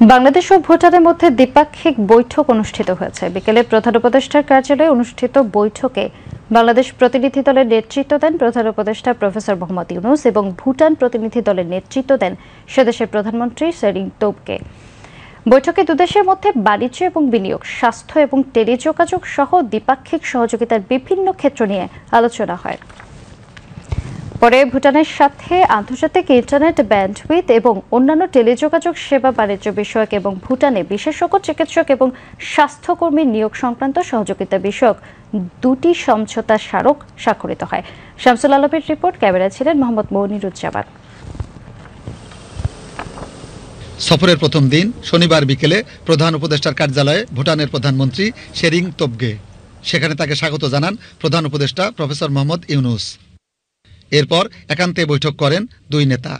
বাংলাদেশ ও ভুটানের মধ্যে দ্বিপাক্ষিক বৈঠক অনুষ্ঠিত হয়েছে। বিকেলে প্রধান উপদেষ্টার কার্যালয়ে অনুষ্ঠিত বৈঠকে বাংলাদেশ প্রতিনিধি দলের নেতৃত্ব দেন প্রধান উপদেষ্টা প্রফেসর মোহাম্মদ ইউনূস এবং ভুটান প্রতিনিধি দলের নেতৃত্ব দেন সেদেশের প্রধানমন্ত্রী শেরিং তোবগে। বৈঠকে দুদেশের মধ্যে বাণিজ্য এবং বিনিয়োগ, স্বাস্থ্য এবং টেলিযোগাযোগ সহ দ্বিপাক্ষিক সহযোগিতার বিভিন্ন ক্ষেত্র নিয়ে আলোচনা হয়। পরে ভুটানের সাথে আন্তর্জাতিক ইন্টারনেট ব্যান্ডউইথ এবং অন্যান্য টেলিযোগাযোগ সেবা বাণিজ্য বিষয়ক এবং ভুটানে বিশেষজ্ঞ চিকিৎসক এবং স্বাস্থ্যকর্মী নিয়োগ সংক্রান্ত সহযোগিতা বিষয়ক দুটি সমঝোতা স্মারক স্বাক্ষরিত হয়। শামসুল আলমের রিপোর্ট, ক্যামেরায় ছিলেন মোহাম্মদ মনিরুজ্জামান। সফরের প্রথম দিন শনিবার বিকেলে প্রধান উপদেষ্টার কার্যালয়ে ভুটানের প্রধানমন্ত্রী শেরিং তোবগে। সেখানে তাকে স্বাগত জানান প্রধান উপদেষ্টা প্রফেসর মোহাম্মদ ইউনূস। এরপর একান্তে বৈঠক করেন দুই নেতা।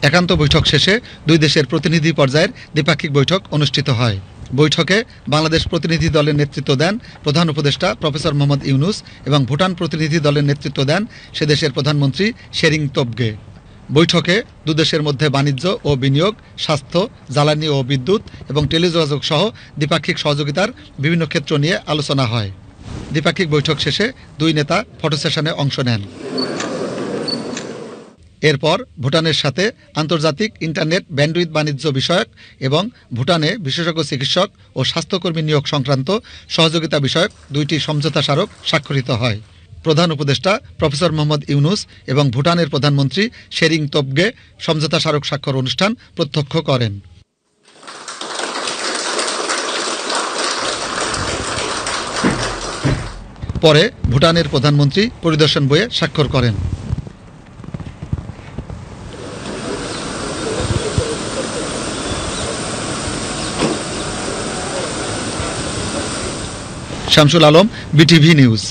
একান্ত বৈঠক শেষে দুই দেশের প্রতিনিধি পর্যায়ের দ্বিপাক্ষিক বৈঠক অনুষ্ঠিত হয়। বৈঠকে বাংলাদেশ প্রতিনিধি দলের নেতৃত্ব দেন প্রধান উপদেষ্টা প্রফেসর মোহাম্মদ ইউনূস এবং ভুটান প্রতিনিধি দলের নেতৃত্ব দেন সেদেশের প্রধানমন্ত্রী শেরিং তোবগে। বৈঠকে দুদেশের মধ্যে বাণিজ্য ও বিনিয়োগ, স্বাস্থ্য, জ্বালানি ও বিদ্যুৎ এবং টেলিযোগাযোগ সহ দ্বিপাক্ষিক সহযোগিতার বিভিন্ন ক্ষেত্র নিয়ে আলোচনা হয়। দ্বিপাক্ষিক বৈঠক শেষে দুই নেতা ফটো সেশনে অংশ নেন। এরপর ভুটানের সাথে আন্তর্জাতিক ইন্টারনেট ব্যান্ডউইথ বাণিজ্য বিষয়ক এবং ভুটানে বিশেষজ্ঞ চিকিৎসক ও স্বাস্থ্যকর্মী নিয়োগ সংক্রান্ত সহযোগিতা বিষয়ক দুইটি সমঝোতা স্মারক স্বাক্ষরিত হয়। প্রধান উপদেষ্টা প্রফেসর মোহাম্মদ ইউনূস এবং ভুটানের প্রধানমন্ত্রী শেরিং তোবগে সমঝোতা স্মারক স্বাক্ষর অনুষ্ঠান প্রত্যক্ষ করেন। পরে ভুটানের প্রধানমন্ত্রী পরিদর্শন বইয়ে স্বাক্ষর করেন। Shamsul Alam, BTV news.